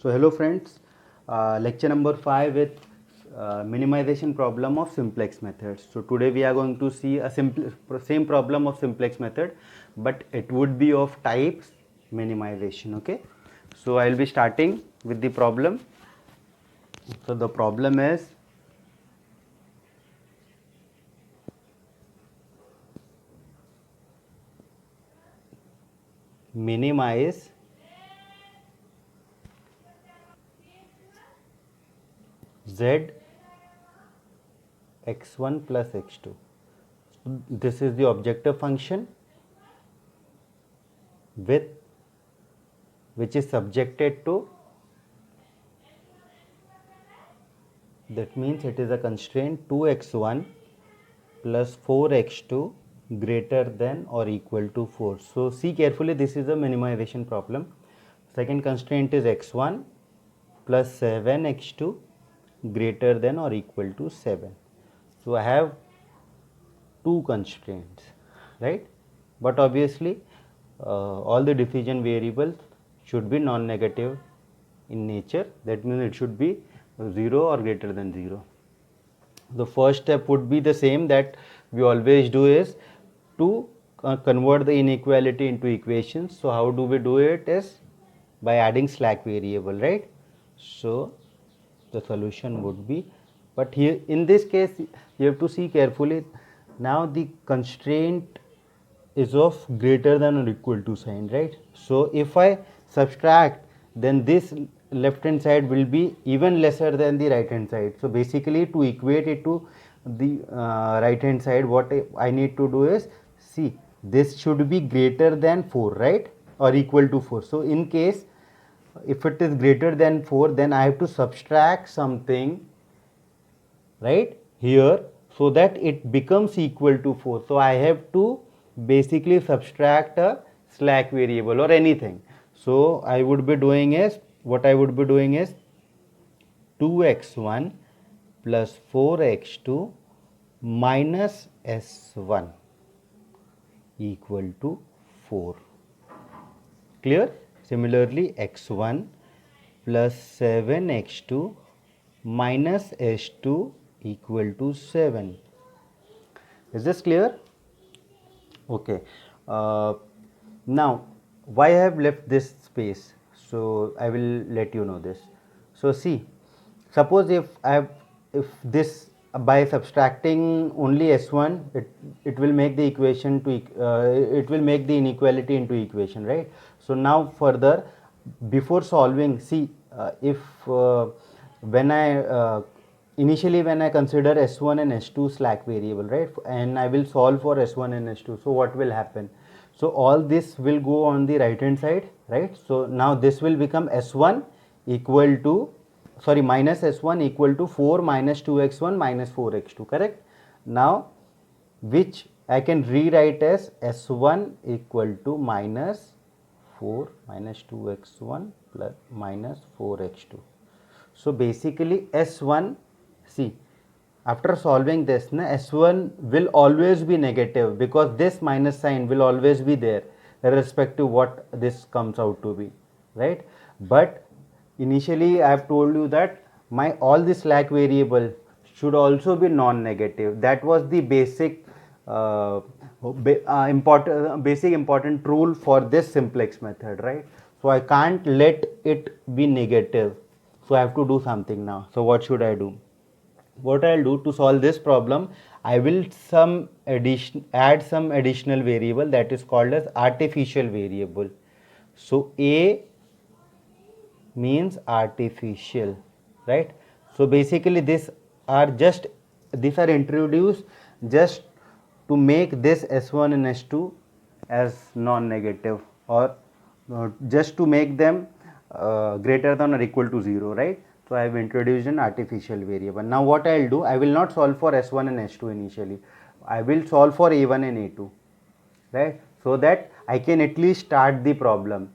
So hello friends, lecture number 5 with minimization problem of simplex methods. So today we are going to see a same problem of simplex method, but it would be of types minimization. Okay, so I will be starting with the problem. So the problem is minimize z x1 plus x2. This is the objective function with which is subjected to, that means it is a constraint 2x1 plus 4x2 greater than or equal to 4. So see carefully, this is a minimization problem. Second constraint is x1 plus 7x2 greater than or equal to 7. So I have two constraints, right? But obviously all the diffusion variables should be non-negative in nature. That means it should be 0 or greater than 0. The first step would be the same that we always do, is to convert the inequality into equations. So how do we do it? Is by adding slack variable, right? So the solution would be, but here in this case you have to see carefully. Now the constraint is of greater than or equal to sign, right? So if I subtract, then this left hand side will be even lesser than the right hand side. So basically to equate it to the right hand side, what I need to do is, see, this should be greater than 4, right, or equal to 4. So in case if it is greater than 4, then I have to subtract something right here so that it becomes equal to 4. So I have to basically subtract a slack variable or anything. So I would be doing is, what I would be doing is 2x1 plus 4x2 minus s1 equal to 4. Clear? Similarly, x1 plus 7x2 minus s2 equal to 7. Is this clear? Okay. Now, why I have left this space? So I will let you know this. So see, suppose if this, by subtracting only s1, it will make the equation to it will make the inequality into equation, right? So now further, before solving, see, if when I initially when I consider s1 and s2 slack variable, right, and I will solve for s1 and s2, so what will happen? So all this will go on the right hand side, right? So now this will become s1 equal to, sorry, minus s1 equal to 4 minus 2x1 minus 4x2, correct? Now which I can rewrite as s1 equal to minus 4 minus 2x1 plus minus 4x2. So basically s1, see, after solving this, s1 will always be negative because this minus sign will always be there irrespective what this comes out to be, right? But initially I have told you that my all the slack variable should also be non-negative. That was the basic important rule for this simplex method, right? So I can't let it be negative, so I have to do something now. So what should I do? What I'll do to solve this problem, I will add some additional variable that is called as artificial variable. So a means artificial, right? So basically these are introduced just to make this s1 and s2 as non-negative, or just to make them greater than or equal to 0, right? So I have introduced an artificial variable. Now what I will do, I will not solve for s1 and s2 initially. I will solve for a1 and a2, right? So that I can at least start the problem.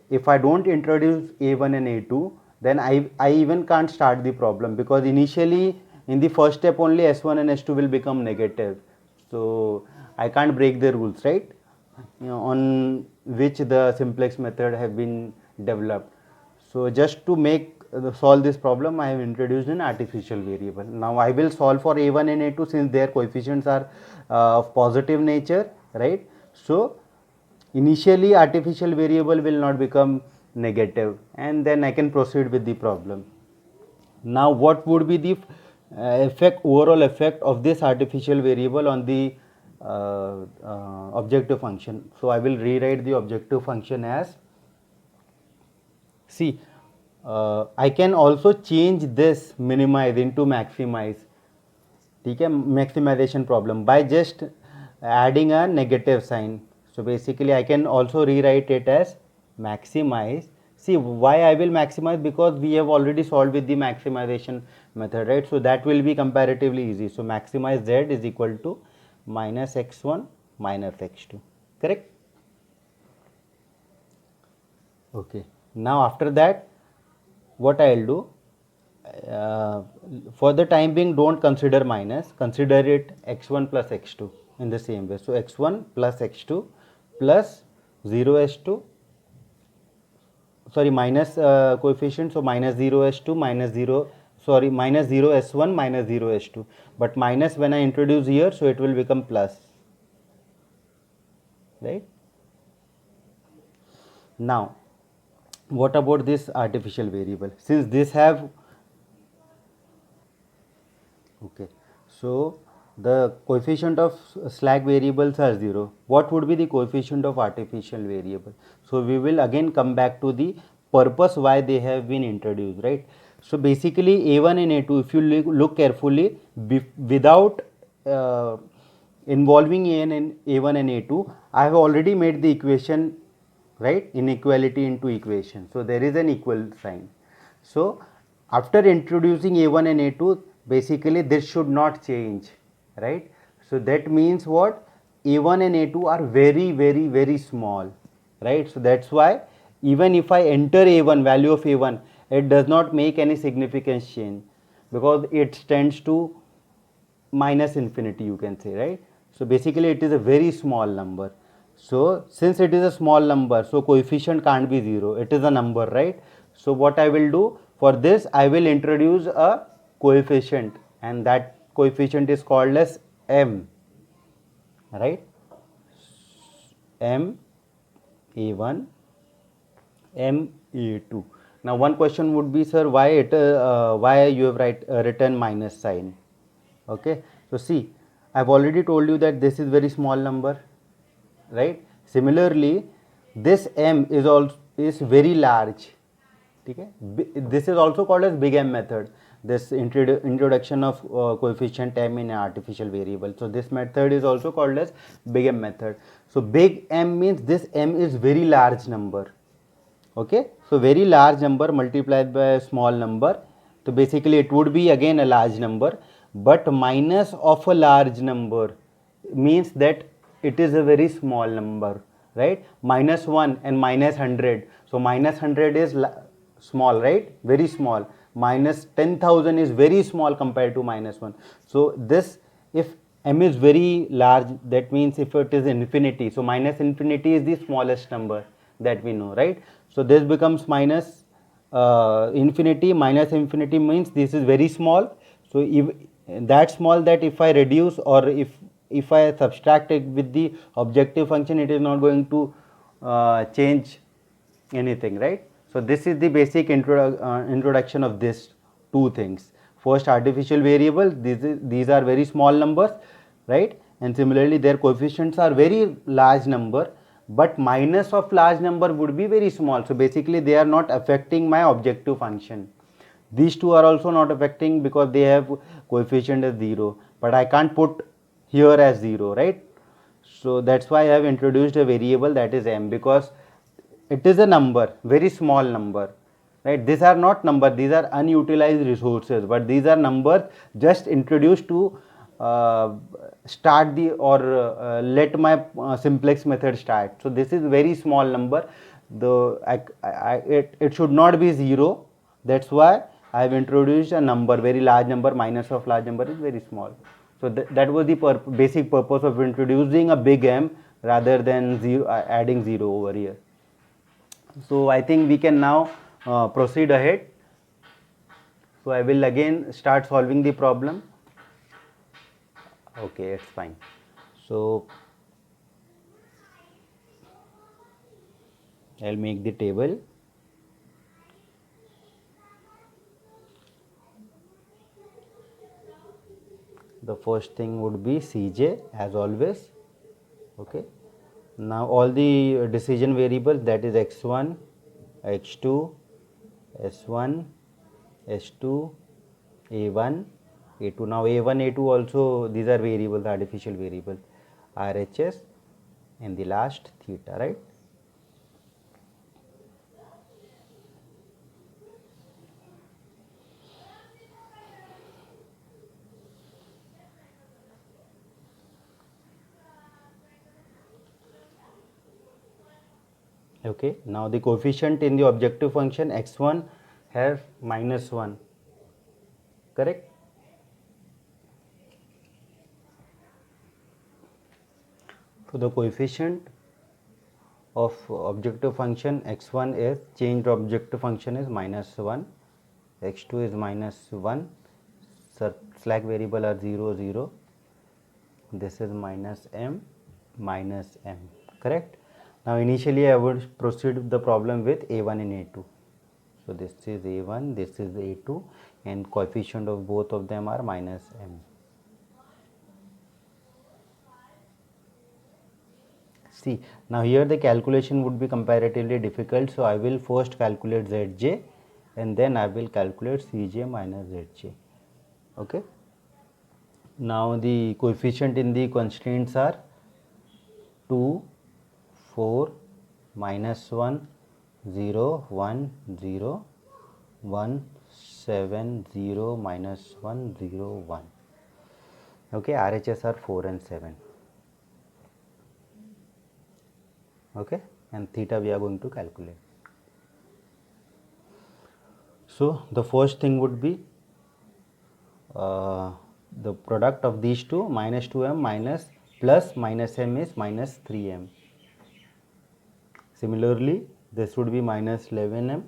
If I don't introduce a1 and a2, then I even can't start the problem, because initially in the first step only s1 and s2 will become negative. So I can't break the rules, right, on which the simplex method have been developed. So just to make solve this problem, I have introduced an artificial variable. Now I will solve for a1 and a2 since their coefficients are of positive nature, right? So initially artificial variable will not become negative, and then I can proceed with the problem. Now what would be the overall effect of this artificial variable on the objective function? So I will rewrite the objective function as, see, I can also change this minimize into maximize, ठीक है, maximization problem by just adding a negative sign. So basically I can also rewrite it as maximize. See why I will maximize, because we have already solved with the maximization method, right? So that will be comparatively easy. So maximize z is equal to minus x1 minus x2, correct? Okay. Now after that, what I will do, for the time being don't consider minus, consider it x1 plus x2 in the same way. So x1 plus x2 plus 0s2, sorry, minus coefficient, so minus 0s2 minus 0, sorry, minus 0s1 minus 0s2, but minus when I introduce here, so it will become plus, right? Now what about this artificial variable? Since this have, okay, so the coefficient of slack variables are 0. What would be the coefficient of artificial variable? So we will again come back to the purpose why they have been introduced, right? So basically a1 and a2, if you look carefully, without involving a1 and a2, I have already made the equation, right? Inequality into equation. So there is an equal sign. So after introducing a1 and a2, basically this should not change, right? So that means what? a1 and a2 are very small, right? So that's why even if I enter a1, value of a1, it does not make any significance change, because it tends to minus infinity, you can say, right? So basically it is a very small number. So since it is a small number, so coefficient can't be 0, it is a number, right? So what I will do for this, I will introduce a coefficient, and that coefficient is called as m, right? m a1, m a2. Now one question would be, sir, why you have written minus sign? Okay, so see, I've already told you that this is very small number, right? Similarly, this m is very large. Okay? This is also called as big M method, this introduction of coefficient m in an artificial variable. So this method is also called as big M method. So big M means this m is very large number. Okay, so very large number multiplied by a small number, so basically it would be again a large number, but minus of a large number means that it is a very small number, right? Minus 1 and minus 100, so minus 100 is small, right? Very small. Minus 10,000 is very small compared to minus 1. So this, if m is very large, that means if it is infinity, so minus infinity is the smallest number that we know, right? So this becomes minus infinity. Minus infinity means this is very small. So if that small, that if I reduce or if I subtract it with the objective function, it is not going to change anything, right? So this is the basic introduction of this two things. First, artificial variable, these are very small numbers, right? And similarly their coefficients are very large number, but minus of large number would be very small. So basically they are not affecting my objective function. These two are also not affecting because they have coefficient as 0, but I can't put here as 0, right? So that's why I have introduced a variable that is m, because it is a number, very small number, right? These are not number, these are unutilized resources, but these are numbers just introduced to start the or let my simplex method start. So this is very small number, it should not be 0, that's why I have introduced a number, very large number. Minus of large number is very small. So that was the basic purpose of introducing a big M rather than adding 0 over here. So I think we can now proceed ahead. So I will again start solving the problem. Okay, it's fine. So I'll make the table. The first thing would be Cj as always. Okay. Now all the decision variables, that is x1, x2, s1, s2, a1, a2. Now a1, a2 also, these are variables, artificial variables, RHS, and the last theta, right? Okay. Now the coefficient in the objective function x1 has -1, correct? So the coefficient of objective function x1 is, changed objective function is -1, x2 is -1, slack variable are 0, 0, this is -m, correct? Now initially I would proceed the problem with a1 and a2. So this is a1, this is a2, and coefficient of both of them are -m. See, now here the calculation would be comparatively difficult, so I will first calculate Zj and then I will calculate Cj minus Zj. Okay. Now the coefficient in the constraints are 2, 4, -1, 0, 1, 0, 1, 7, 0, -1, 0, 1. Okay, RHS are 4 and 7. Okay, and theta we are going to calculate. So the first thing would be the product of these two, -2m minus plus -m is -3m. Similarly, this would be -11m.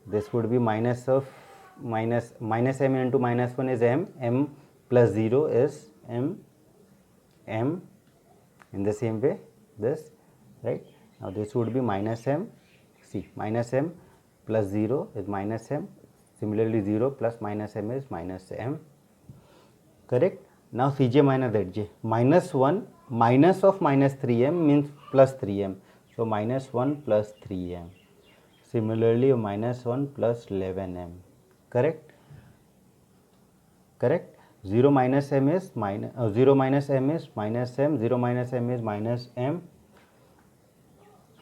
This would be minus m into -1 is m plus 0 is m. In the same way, this, right? Now this would be -m. See, -m plus 0 is -m. Similarly, 0 plus -m is -m. Correct? Now Cj minus Zj. -1 minus of -3m means plus 3m. So -1 plus 3m. Similarly, -1 plus 11m. Correct? Correct? 0 minus m is -0 minus m is -m. 0 minus m is -m.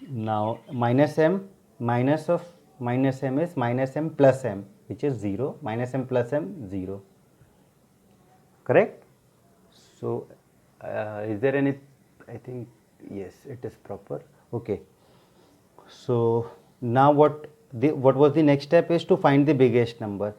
Now -m minus of -m is -m plus m, which is 0. -m plus m, 0. Correct? So is there any, I think yes, it is proper. Okay. So now what was the next step is to find the biggest number.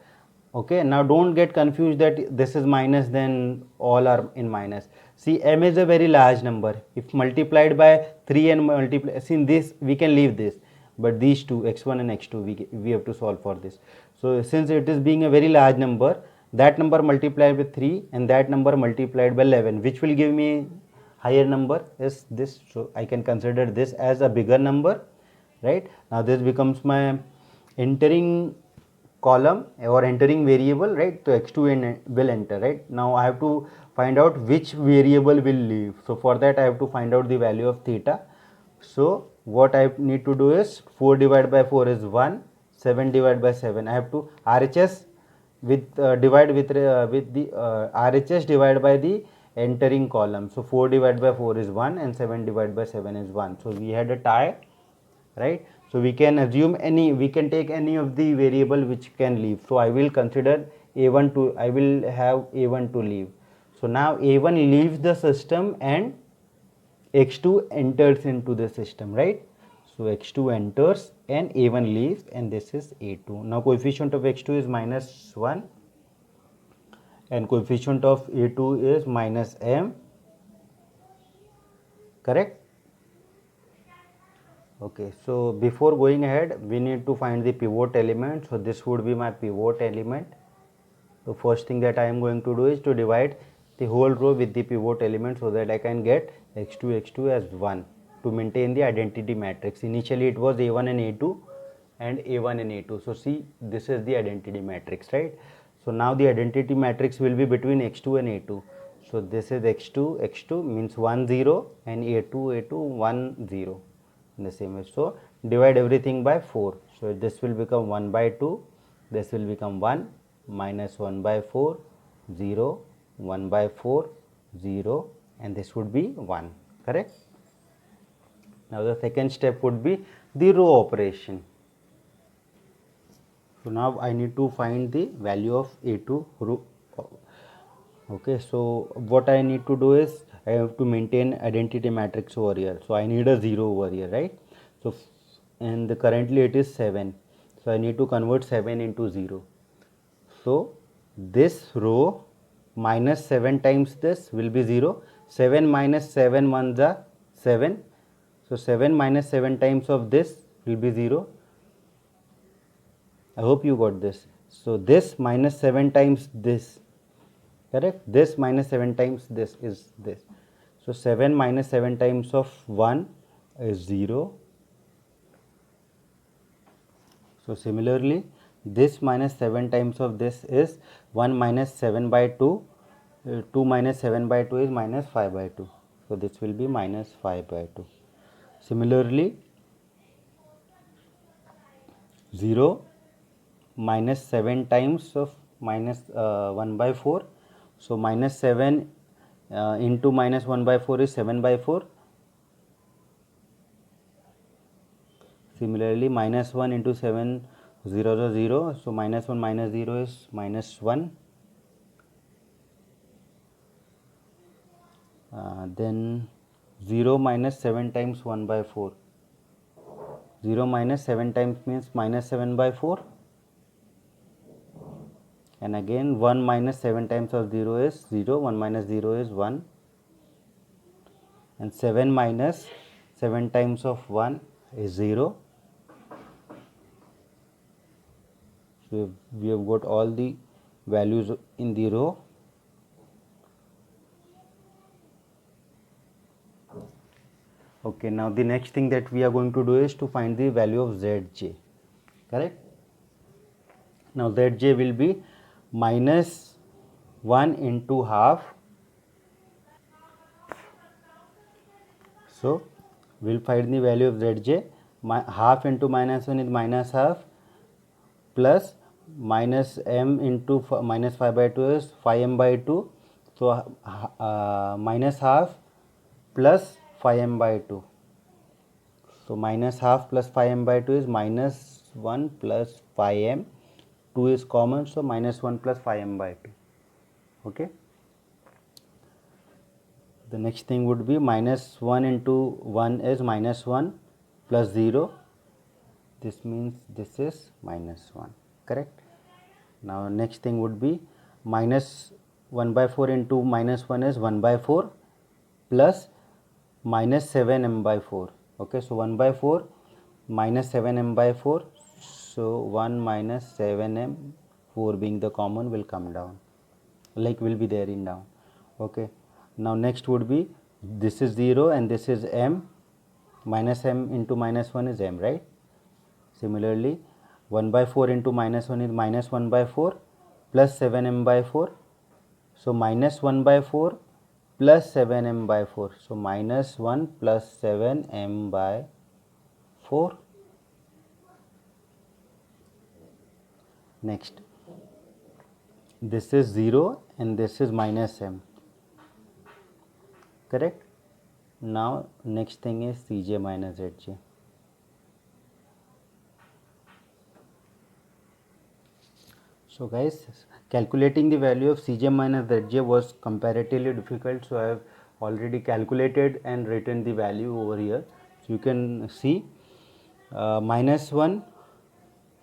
Okay, now don't get confused that this is minus, then all are in minus. See, m is a very large number. If multiplied by 3 and multiply, see, in this we can leave this, but these two, x1 and x2, we have to solve for this. So since it is being a very large number, that number multiplied with 3 and that number multiplied by 11, which will give me higher number, is this. So I can consider this as a bigger number, right? Now this becomes my entering column or entering variable, right? So x2 will enter, right? Now I have to find out which variable will leave. So for that I have to find out the value of theta. So what I need to do is 4 divided by 4 is 1, 7 divided by 7. I have to RHS with divide with the RHS divided by the entering column. So 4 divided by 4 is 1 and 7 divided by 7 is 1. So we had a tie, right? So we can assume we can take any of the variable which can leave. So I will consider a1 to, I will have a1 to leave. So now a1 leaves the system and x2 enters into the system, right? So x2 enters and a1 leaves, and this is a2. Now coefficient of x2 is -1 and coefficient of a2 is -m, correct? Okay, so before going ahead, we need to find the pivot element. So this would be my pivot element. The first thing that I am going to do is to divide the whole row with the pivot element so that I can get x2 as 1 to maintain the identity matrix. Initially it was a1 and a2 and a1 and a2. So see, this is the identity matrix, right? So now the identity matrix will be between x2 and a2. So this is x2 means 1 0 and a2 1 0 in the same way. So divide everything by 4. So this will become 1 by 2, this will become 1 minus 1 by 4 0, 1 by 4 0, and this would be 1, correct. Now the second step would be the row operation. So now I need to find the value of a2 row. Okay, so what I need to do is I have to maintain identity matrix over here. So I need a 0 over here, right? So and currently it is 7. So I need to convert 7 into 0. So this row minus 7 times this will be 0. 7 minus 7 ones are 7. So 7 minus 7 times of this will be 0. I hope you got this. So this minus 7 times this, correct. This minus 7 times this is this. So 7 minus 7 times of 1 is 0. So similarly this minus 7 times of this is 1 minus 7 by 2. 2 minus 7 by 2 is minus 5 by 2. So this will be minus 5 by 2. Similarly 0 minus 7 times of minus 1 by 4. So minus 7 into minus 1 by 4 is 7 by 4. Similarly minus 1 into 7, 0 is 0. So minus 1 minus 0 is minus 1. Then 0 minus 7 times 1 by 4. 0 minus 7 times means minus 7 by 4. And again 1 minus 7 times of 0 is 0, 1 minus 0 is 1, and 7 minus 7 times of 1 is 0. So we have got all the values in the row. Okay, now the next thing that we are going to do is to find the value of Zj, correct. Now Zj will be minus 1 into half. So we'll find the value of Zj. Half into minus 1 is minus half, plus minus m into minus 5 by 2 is 5m by 2. So minus half plus 5m by 2. So minus half plus 5m by 2 is minus 1 plus 5m. 2 is common, so minus 1 plus 5m by 2. Okay. The next thing would be minus 1 into 1 is minus 1 plus 0. This means this is minus 1, correct. Now next thing would be minus 1 by 4 into minus 1 is 1 by 4 plus minus 7m by 4. Okay, so 1 by 4 minus 7m by 4. So 1 minus 7m, 4 being the common, will come down, like will be there in down. Okay, now next would be this is 0 and this is m. Minus m into minus 1 is m, right. Similarly 1 by 4 into minus 1 is minus 1 by 4 plus 7m by 4. So minus 1 by 4 plus 7m by 4. So minus 1 plus 7m by 4. Next, this is 0 and this is minus m, correct. Now next thing is Cj minus Zj. So guys, calculating the value of Cj minus Zj was comparatively difficult, so I have already calculated and written the value over here. So you can see minus 1,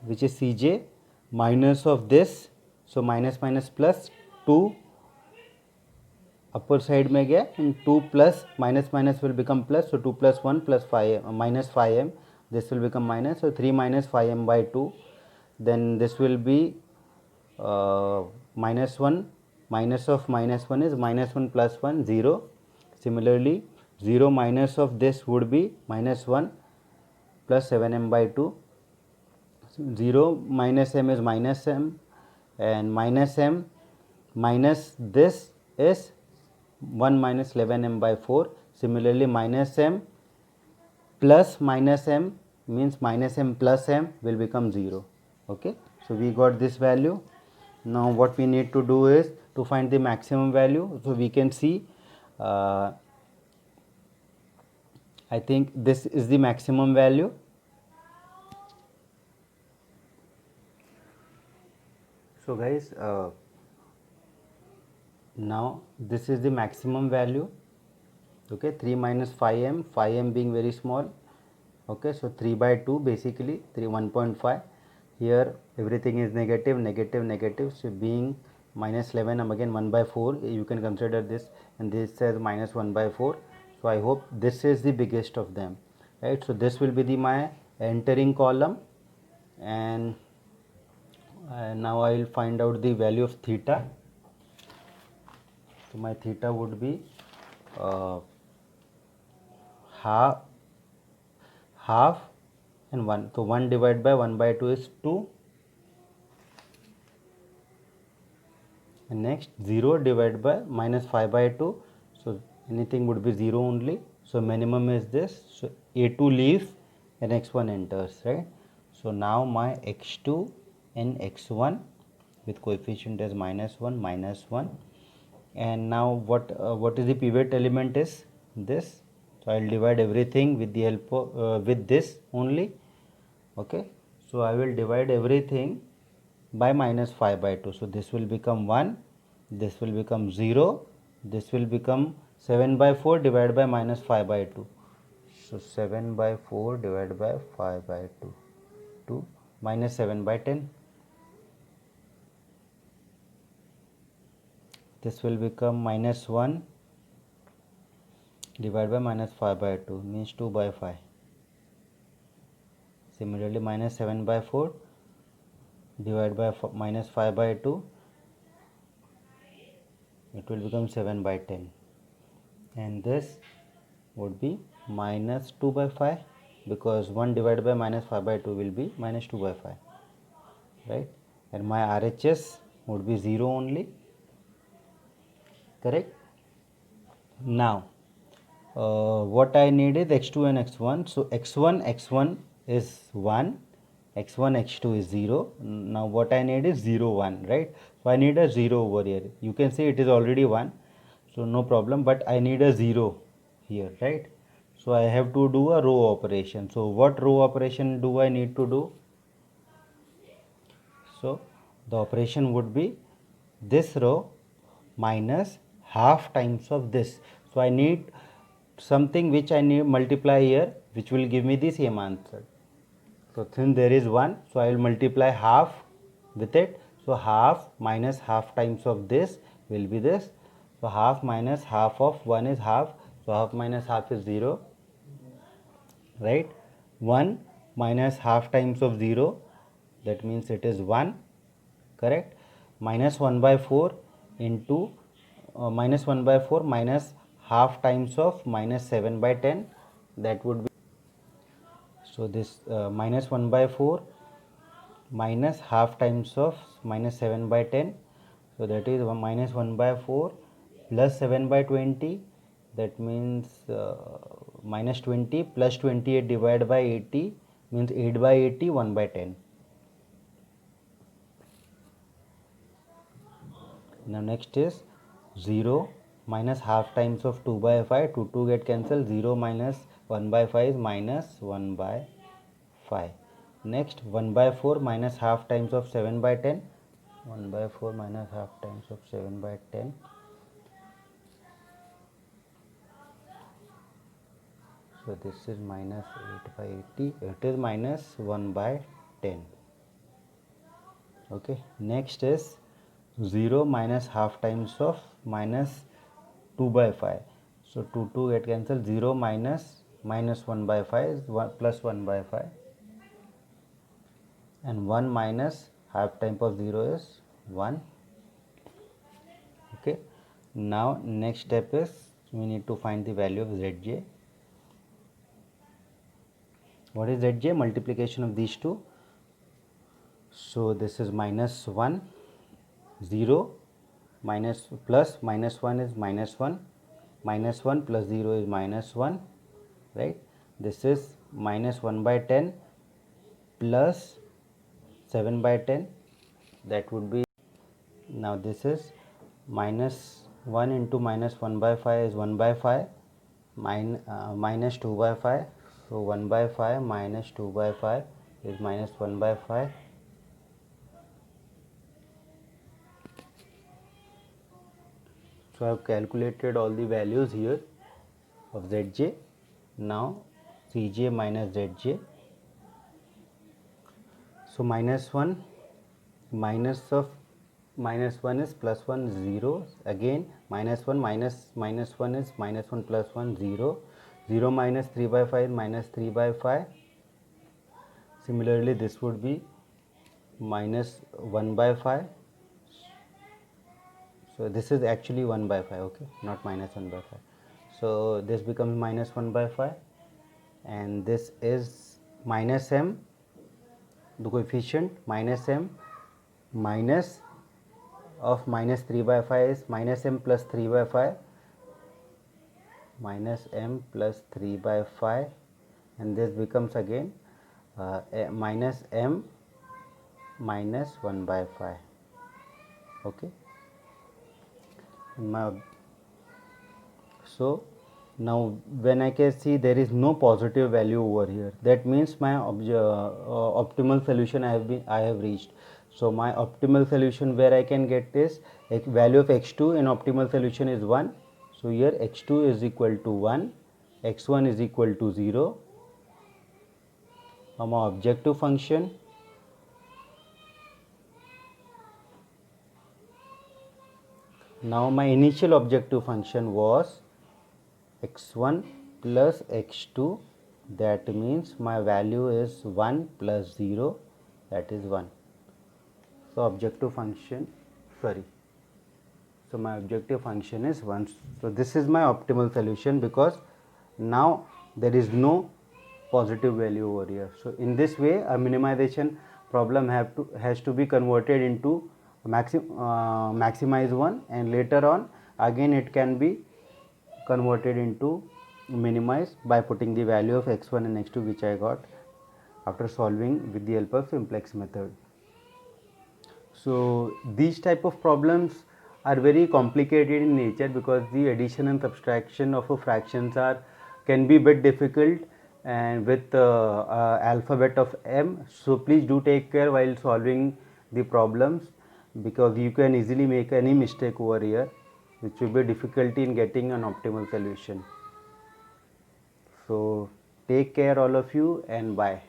which is Cj, minus of this, so minus minus plus 2 upper side में गया, and 2 plus minus minus will become plus, so 2 plus 1 plus 5 minus 5m. this will become minus, so 3 minus 5m by 2, then this will be minus 1, minus of minus 1 is minus 1 plus 1, 0. Similarly 0 minus of this would be minus 1 plus 7m by 2. 0 minus m is minus m, and minus m minus this is 1 minus 11m by 4. Similarly minus m plus minus m means minus m plus m will become 0. Okay, so we got this value. Now what we need to do is to find the maximum value. So we can see I think this is the maximum value. So guys, now this is the maximum value. Okay, 3 minus 5m, 5m being very small. Okay, so 3 by 2 basically 1.5. Here everything is negative, negative, negative. So being minus 11, again 1 by 4, you can consider this, and this says minus 1 by 4. So I hope this is the biggest of them, right? So this will be the my entering column, and now I will find out the value of theta. So my theta would be half and 1. So 1 divided by 1 by 2 is 2, and next 0 divided by minus 5 by 2. So anything would be 0 only. So minimum is this. So a2 leaves and x1 enters, right? So now my x2 and x1 with coefficient as minus 1, minus 1. And now what is the pivot element is this. So I will divide everything with the help of with this only. Okay, so I will divide everything by minus 5 by 2. So this will become 1, this will become 0, this will become 7 by 4 divided by minus 5 by 2. So 7 by 4 divided by 5 by 2 minus 7 by 10. This will become minus 1 divided by minus 5 by 2 means 2 by 5. Similarly minus 7 by 4 divided by minus 5 by 2, it will become 7 by 10, and this would be minus 2 by 5, because 1 divided by minus 5 by 2 will be minus 2 by 5, right? And my RHS would be 0 only, correct? Now what I need is x2 and x1. So x1 is 1, x1 x2 is 0. Now what I need is 0 1, right? So I need a 0 over here. You can see it is already 1, so no problem, but I need a 0 here, right? So I have to do a row operation. So what row operation do I need to do? So the operation would be this row minus half times of this. So I need something which I need multiply here, which will give me the same answer. So since there is 1, so I will multiply half with it. So half minus half times of this will be this. So half minus half of 1 is half. So half minus half is 0, right? 1 minus half times of 0, that means it is 1, correct? Minus 1 by 4 into minus 1 by 4 minus half times of minus 7 by 10, that would be, so this minus 1 by 4 minus half times of minus 7 by 10, so that is minus 1 by 4 plus 7 by 20, that means minus 20 plus 28 divided by 80 means 8 by 80, 1 by 10. Now next is 0 minus half times of 2 by 5, 2 get cancelled, 0 minus 1 by 5 is minus 1 by 5. Next 1 by 4 minus half times of 7 by 10, 1 by 4 minus half times of 7 by 10, so this is minus 8 by 80, it is minus 1 by 10. Okay, next is 0 minus half times of minus 2 by 5, so 2 get cancelled, 0 minus minus 1 by 5 is 1 plus 1 by 5, and 1 minus half type of 0 is 1. Okay, now next step is we need to find the value of Zj. What is Zj? Multiplication of these two. So this is minus 1, 0, minus plus minus 1 is minus 1, minus 1 plus 0 is minus 1, right? This is minus 1 by 10 plus 7 by 10, that would be, now this is minus 1 into minus 1 by 5 is 1 by 5, minus 2 by 5, so 1 by 5 minus 2 by 5 is minus 1 by 5. So I have calculated all the values here of Zj. Now Cj minus Zj. So minus 1, minus of minus 1 is plus 1, 0. Again minus 1 minus minus 1 is minus 1 plus 1, 0. 0 minus 3 by 5 is minus 3 by 5. Similarly this would be minus 1 by 5. So this is actually 1 by 5, okay, not minus 1 by 5. So this becomes minus 1 by 5, and this is minus m, the coefficient minus m, minus of minus 3 by 5 is minus m plus 3 by 5, minus m plus 3 by 5, and this becomes again minus m minus 1 by 5, okay. So now when I can see there is no positive value over here, that means my optimal solution I have reached. So my optimal solution where I can get is value of x2 in optimal solution is 1. So here x2 is equal to 1, x1 is equal to 0. Now my objective function, now my initial objective function was x1 plus x2, that means my value is 1 plus 0, that is 1. So objective function, so my objective function is 1. So this is my optimal solution because now there is no positive value over here. So in this way a minimization problem has to be converted into maximize one, and later on again it can be converted into minimize by putting the value of x1 and x2 which I got after solving with the help of simplex method. So these type of problems are very complicated in nature because the addition and subtraction of fractions can be bit difficult and with alphabet of m. So please do take care while solving the problems because you can easily make any mistake over here which will be difficulty in getting an optimal solution. So take care all of you and bye.